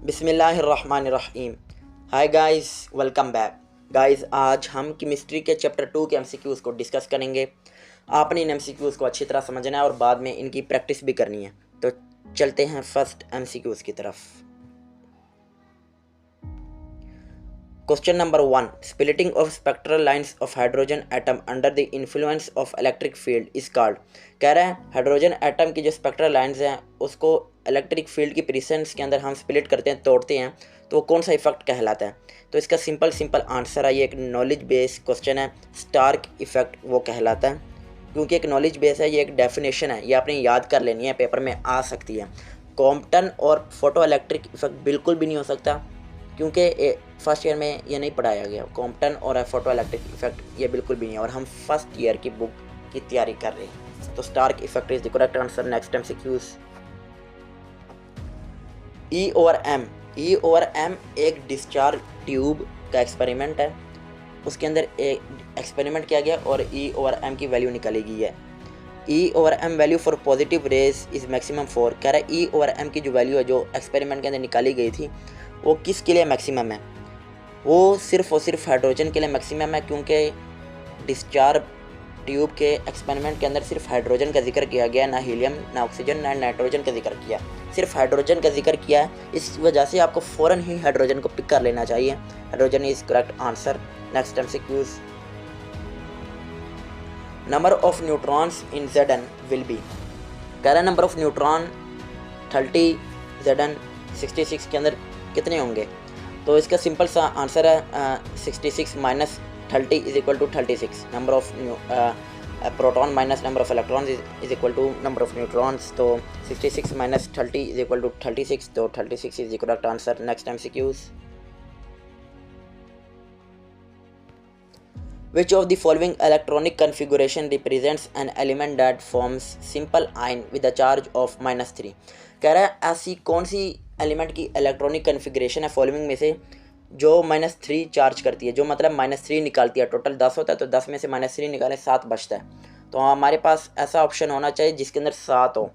बिस्मिल्लाहिर्रहमानिर्रहीम। Hi guys, welcome back. Guys, आज हम केमिस्ट्री के चैप्टर 2 के एमसीक्यूज़ को डिस्कस करेंगे। आपने इन एमसीक्यूज़ को अच्छी तरह समझना है और बाद में इनकी प्रैक्टिस भी करनी है। तो चलते हैं फर्स्ट एमसीक्यूज़ की तरफ। Question number 1, splitting of spectral lines of hydrogen atom under the influence of electric field is called. कह रहा है हाइड्रोजन एटम की जो स्पेक्ट्रल लाइंस हैं उसको इलेक्ट्रिक फील्ड की प्रेजेंस के अंदर हम स्प्लिट करते हैं, तोड़ते हैं, तो वो कौन सा इफेक्ट कहलाता है। तो इसका सिंपल आंसर है, ये एक नॉलेज बेस्ड क्वेश्चन है, स्टार्क इफेक्ट वो कहलाता है। क्योंकि एक नॉलेज बेस है, ये एक डेफिनेशन है, ये आपने याद कर लेनी है, पेपर में आ सकती है। कॉम्पटन और फोटो इलेक्ट्रिक इफेक्ट बिल्कुल भी नहीं हो सकता, क्योंकि फर्स्ट ईयर में ये नहीं पढ़ाया गया। कॉम्पटन और फोटो इलेक्ट्रिक इफेक्ट ये बिल्कुल भी नहीं है, और हम फर्स्ट ईयर की बुक की तैयारी कर रहे हैं। तो Stark effect is the correct answer. Next MCQs. E over m एक डिस्चार्ज ट्यूब का एक्सपेरिमेंट है। उसके अंदर एक एक्सपेरिमेंट किया गया और ई ओवर एम की वैल्यू निकाली गई है। E over m value for positive rays is maximum 4। कह रहा है ई ओवर एम की जो वैल्यू है, जो एक्सपेरिमेंट के अंदर निकाली गई थी, वो किसके लिए मैक्सिमम है? वो सिर्फ और सिर्फ हाइड्रोजन के लिए मैक्सिमम है, क्योंकि डिस्चार्ज ट्यूब के एक्सपेरिमेंट के अंदर सिर्फ हाइड्रोजन का जिक्र किया गया, ना हीलियम, ना ऑक्सीजन, ना नाइट्रोजन का जिक्र किया, सिर्फ हाइड्रोजन का जिक्र किया है। इस वजह से आपको फ़ौरन ही हाइड्रोजन को पिक कर लेना चाहिए। Hydrogen is correct answer. Next MCQs. Number of neutrons in Zn will be. कह रहा है नंबर ऑफ न्यूट्रॉन 30, Zn 66 के अंदर कितने होंगे? तो इसका सिंपल सा आंसर है 66 minus 30 is equal to 36। Number of proton minus number of electrons is equal to number of neutrons. तो 66 माइनस 30 इज इक्वल टू 36। तो 36 is the correct answer. Next MCQs. Which of the following electronic configuration represents an element that forms simple ion with a charge of -3? कह रहा है ऐसी कौन सी element की electronic configuration है following में से जो -3 चार्ज करती है, जो मतलब -3 निकालती है। टोटल 10 होता है, तो 10 में से -3 निकालें, 7 बचता है। तो हमारे पास ऐसा ऑप्शन होना चाहिए जिसके अंदर 7 हो।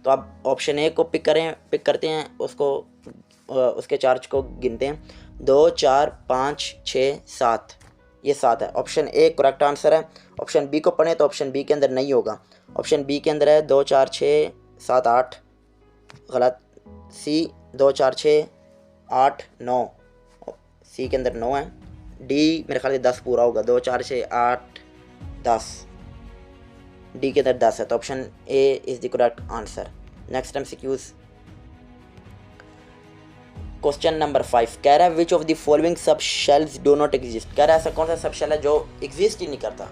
तो आप ऑप्शन ए को पिक करते हैं, उसको उसके चार्ज को गिनते हैं। 2, 4, 5, 6, 7, ये 7 है। ऑप्शन ए करेक्ट आंसर है। ऑप्शन बी को पढ़ें तो ऑप्शन बी के अंदर नहीं होगा। ऑप्शन बी के अंदर है 2, 4, 6, 7, 8, गलत। सी 2, 4, 6, 8, 9, सी के अंदर 9 है। डी मेरे ख्याल से 10 पूरा होगा। 2, 4, 6, 8, 10, डी के अंदर 10 है। तो option A is the correct answer. Next MCQs. Question number 5 कह रहा है विच ऑफ द फॉलोइंग सब शेल्स डो नॉट एग्जिस्ट। कह रहा है ऐसा कौन सा सब शेल है जो एग्जिस्ट ही नहीं करता,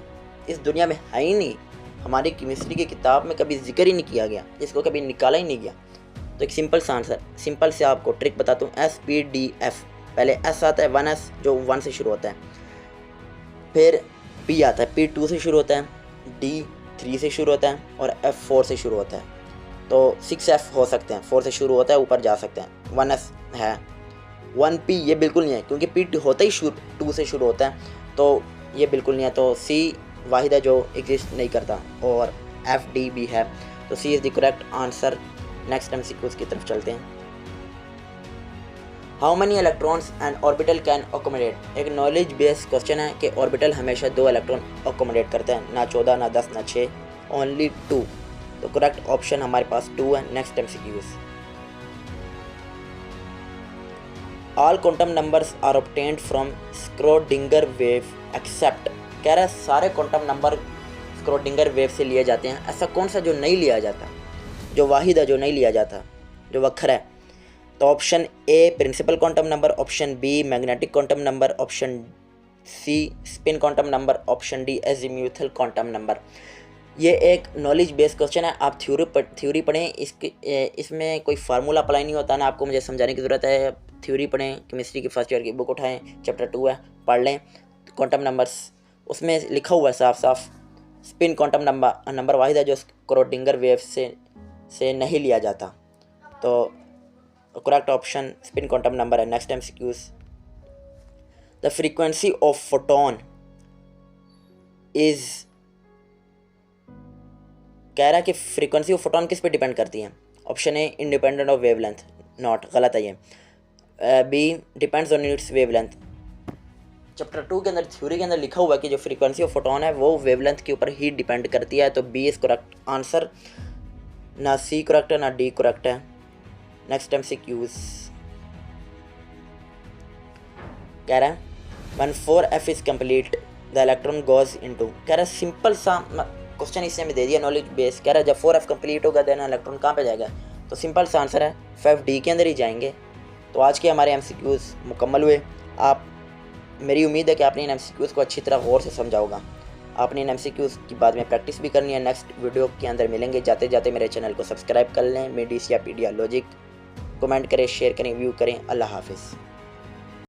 इस दुनिया में है ही नहीं, हमारी केमिस्ट्री की किताब में कभी जिक्र ही नहीं किया गया, जिसको कभी निकाला ही नहीं गया। तो एक सिंपल सा आंसर, सिंपल से आपको ट्रिक बताता हूँ। SPDF, पहले S आता है 1S जो 1 से शुरू होता है, फिर P आता है, P 2 से शुरू होता है, D 3 से शुरू होता है, और F 4 से शुरू होता है। तो 6F हो सकते हैं, 4 से शुरू होता है, ऊपर जा सकते हैं। 1S है। 1P ये बिल्कुल नहीं है, क्योंकि P होता ही 2 से शुरू होता है, तो ये बिल्कुल नहीं है। तो C वाहिद है जो एग्जिस्ट नहीं करता, और FD भी है। तो C is the correct answer. Next MCQs की तरफ चलते हैं। How many electrons and orbital can accommodate. एक नॉलेज बेस्ड क्वेश्चन है कि ऑर्बिटल हमेशा 2 इलेक्ट्रॉन अकोमोडेट करते हैं, ना 14, ना 10, ना 6, ओनली 2। तो करेक्ट ऑप्शन हमारे पास 2 है। Next MCQs. All quantum numbers are obtained from Schrodinger wave except. कह रहा है सारे क्वांटम नंबर स्क्रोडिंगर वेव से लिए जाते हैं, ऐसा कौन सा जो नहीं लिया जाता, जो वाहिद है जो नहीं लिया जाता, जो वक्र है। तो option A principal quantum number, option B magnetic quantum number, option C spin quantum number, option D azimuthal quantum number. ये एक नॉलेज बेस्ड क्वेश्चन है, आप थ्योरी पढ़ें, इसमें कोई फार्मूला अप्लाई नहीं होता, ना आपको मुझे समझाने की ज़रूरत है। थ्योरी पढ़ें, केमिस्ट्री की फर्स्ट ईयर की बुक उठाएं, चैप्टर 2 है, पढ़ लें। क्वांटम नंबर्स उसमें लिखा हुआ है साफ साफ, स्पिन क्वांटम नंबर वाहिद है जो स्क्रोडिंगर वेव से नहीं लिया जाता। तो correct option spin quantum number है। Next MCQs. The frequency of photon is. कह रहा है कि फ्रीक्वेंसी ऑफ फोटोन किस पे डिपेंड करती है? Option A independent of wavelength, not, गलत है ये। B depends on its wavelength. Chapter 2 के अंदर थ्योरी के अंदर लिखा हुआ है कि जो फ्रीक्वेंसी ऑफ फोटोन है वो वेवलेंथ के ऊपर ही डिपेंड करती है, तो बी इज करेक्ट आंसर, ना सी करेक्ट है ना डी करेक्ट है। नेक्स्ट MCQs कह रहा है one 4f is complete the electron goes into, कह रहा है सिंपल सा क्वेश्चन इससे हमें दे दिया नॉलेज बेस, कह रहा है जब 4f कंप्लीट होगा देन इलेक्ट्रॉन कहाँ पे जाएगा, तो सिंपल सा आंसर है 5D के अंदर ही जाएंगे। तो आज के हमारे MCQs मुकम्मल हुए। आप मेरी उम्मीद है कि आपने इन MCQs को अच्छी तरह गौर से समझा होगा। आपने इन MCQs की बाद में प्रैक्टिस भी करनी है। नेक्स्ट वीडियो के अंदर मिलेंगे। जाते जाते मेरे चैनल को सब्सक्राइब कर लें। मेडिस या पीडिया लॉजिक, कमेंट करें, शेयर करें, व्यू करें। अल्लाह हाफिज़।